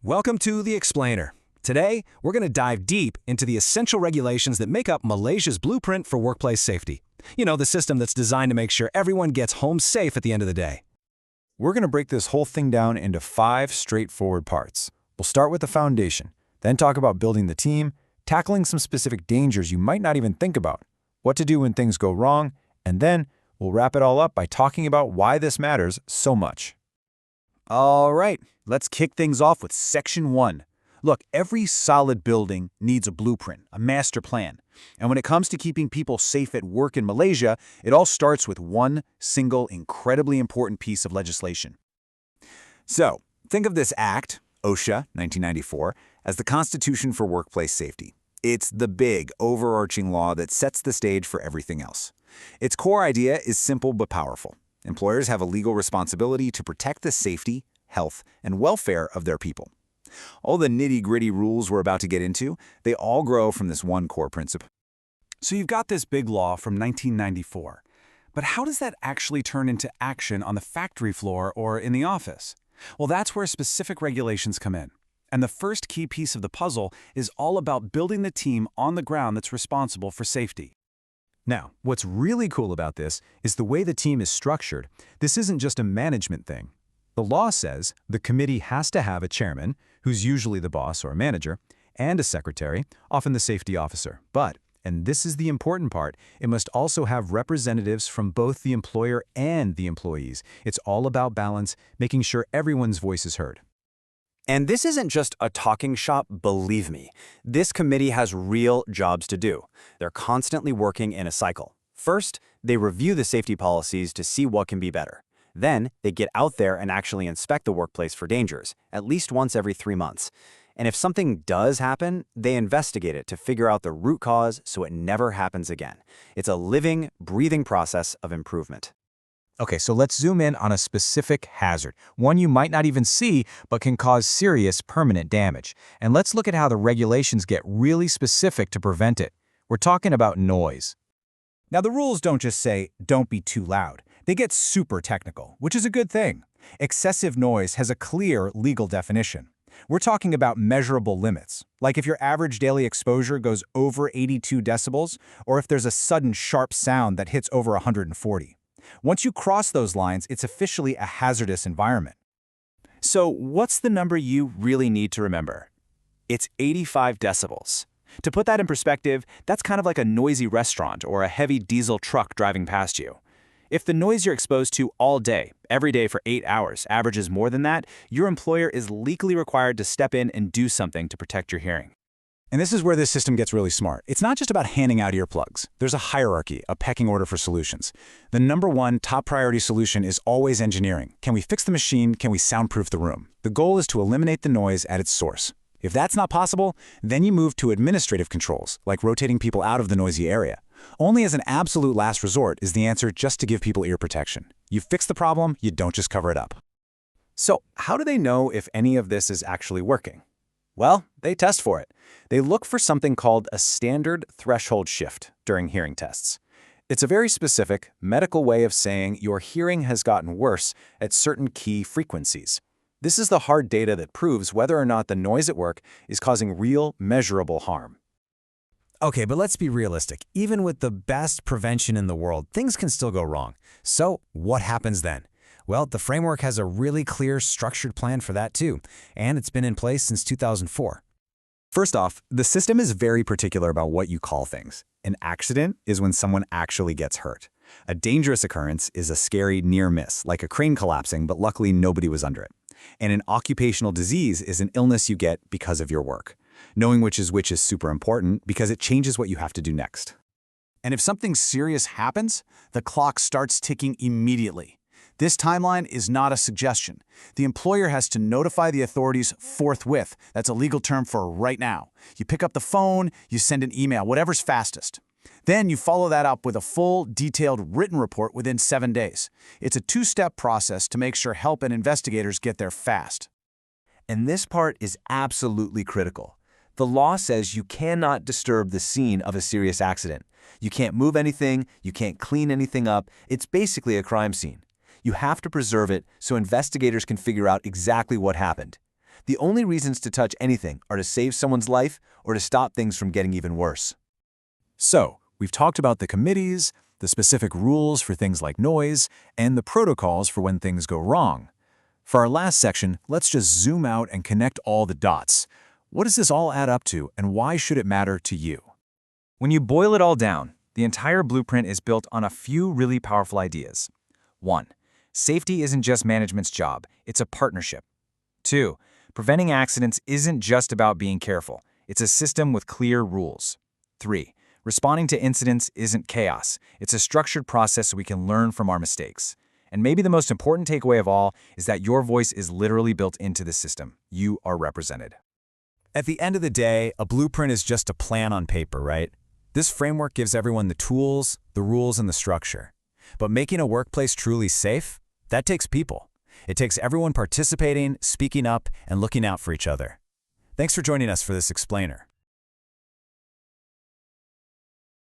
Welcome to The Explainer. Today, we're going to dive deep into the essential regulations that make up Malaysia's blueprint for workplace safety. You know, the system that's designed to make sure everyone gets home safe at the end of the day. We're going to break this whole thing down into 5 straightforward parts. We'll start with the foundation, then talk about building the team, tackling some specific dangers you might not even think about, what to do when things go wrong, and then we'll wrap it all up by talking about why this matters so much. All right, let's kick things off with Section 1. Look, every solid building needs a blueprint, a master plan. And when it comes to keeping people safe at work in Malaysia, it all starts with one single, incredibly important piece of legislation. So, think of this act, OSHA 1994, as the Constitution for Workplace Safety. It's the big, overarching law that sets the stage for everything else. Its core idea is simple but powerful. Employers have a legal responsibility to protect the safety, health, and welfare of their people. All the nitty-gritty rules we're about to get into, they all grow from this one core principle. So you've got this big law from 1994. But how does that actually turn into action on the factory floor or in the office? Well, that's where specific regulations come in. And the first key piece of the puzzle is all about building the team on the ground that's responsible for safety. Now, what's really cool about this is the way the team is structured. This isn't just a management thing. The law says the committee has to have a chairman, who's usually the boss or manager, and a secretary, often the safety officer. But, and this is the important part, it must also have representatives from both the employer and the employees. It's all about balance, making sure everyone's voice is heard. And this isn't just a talking shop, believe me. This committee has real jobs to do. They're constantly working in a cycle. First, they review the safety policies to see what can be better. Then, they get out there and actually inspect the workplace for dangers, at least once every 3 months. And if something does happen, they investigate it to figure out the root cause so it never happens again. It's a living, breathing process of improvement. Okay, so let's zoom in on a specific hazard, one you might not even see but can cause serious permanent damage. And let's look at how the regulations get really specific to prevent it. We're talking about noise. Now, the rules don't just say, don't be too loud. They get super technical, which is a good thing. Excessive noise has a clear legal definition. We're talking about measurable limits, like if your average daily exposure goes over 82 decibels, or if there's a sudden sharp sound that hits over 140. Once you cross those lines, it's officially a hazardous environment. So what's the number you really need to remember? It's 85 decibels. To put that in perspective, that's kind of like a noisy restaurant or a heavy diesel truck driving past you. If the noise you're exposed to all day, every day for 8 hours, averages more than that, your employer is legally required to step in and do something to protect your hearing. And this is where this system gets really smart. It's not just about handing out earplugs. There's a hierarchy, a pecking order for solutions. The number one top priority solution is always engineering. Can we fix the machine? Can we soundproof the room? The goal is to eliminate the noise at its source. If that's not possible, then you move to administrative controls, like rotating people out of the noisy area. Only as an absolute last resort is the answer just to give people ear protection. You fix the problem, you don't just cover it up. So how do they know if any of this is actually working? Well, they test for it. They look for something called a standard threshold shift during hearing tests. It's a very specific medical way of saying your hearing has gotten worse at certain key frequencies. This is the hard data that proves whether or not the noise at work is causing real, measurable harm. Okay, but let's be realistic. Even with the best prevention in the world, things can still go wrong. So what happens then? Well, the framework has a really clear, structured plan for that too, and it's been in place since 2004. First off, the system is very particular about what you call things. An accident is when someone actually gets hurt. A dangerous occurrence is a scary near miss, like a crane collapsing, but luckily nobody was under it. And an occupational disease is an illness you get because of your work. Knowing which is super important because it changes what you have to do next. And if something serious happens, the clock starts ticking immediately. This timeline is not a suggestion. The employer has to notify the authorities forthwith. That's a legal term for right now. You pick up the phone, you send an email, whatever's fastest. Then you follow that up with a full, detailed written report within 7 days. It's a 2-step process to make sure help and investigators get there fast. And this part is absolutely critical. The law says you cannot disturb the scene of a serious accident. You can't move anything, you can't clean anything up. It's basically a crime scene. You have to preserve it so investigators can figure out exactly what happened. The only reasons to touch anything are to save someone's life or to stop things from getting even worse. So, we've talked about the committees, the specific rules for things like noise, and the protocols for when things go wrong. For our last section, let's just zoom out and connect all the dots. What does this all add up to, and why should it matter to you? When you boil it all down, the entire blueprint is built on a few really powerful ideas. 1. Safety isn't just management's job, it's a partnership. 2. Preventing accidents isn't just about being careful, it's a system with clear rules. 3. Responding to incidents isn't chaos, it's a structured process so we can learn from our mistakes. And maybe the most important takeaway of all is that your voice is literally built into the system. You are represented. At the end of the day, a blueprint is just a plan on paper, right? This framework gives everyone the tools, the rules, and the structure. But making a workplace truly safe, that takes people. It takes everyone participating, speaking up, and looking out for each other. Thanks for joining us for this explainer.